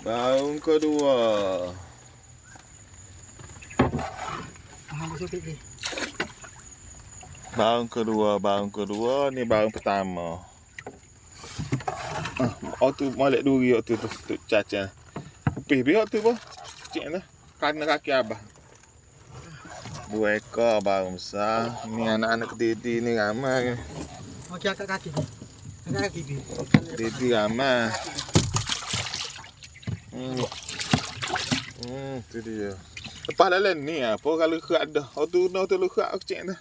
Baung kedua. Baung kedua ni baung pertama. Tu molek duri tu caca. Upih biar tu bah. Cik lah. Karena kaki abah. 2 ekor baung besar. Ni anak-anak kedidi ni ramai. Okey angkat kaki ni. Angkat kaki ni. Kedidi ramai. Tu dia. Lepas dalam ni apa kalau kerak dah. Tu lu kerak kecil dah.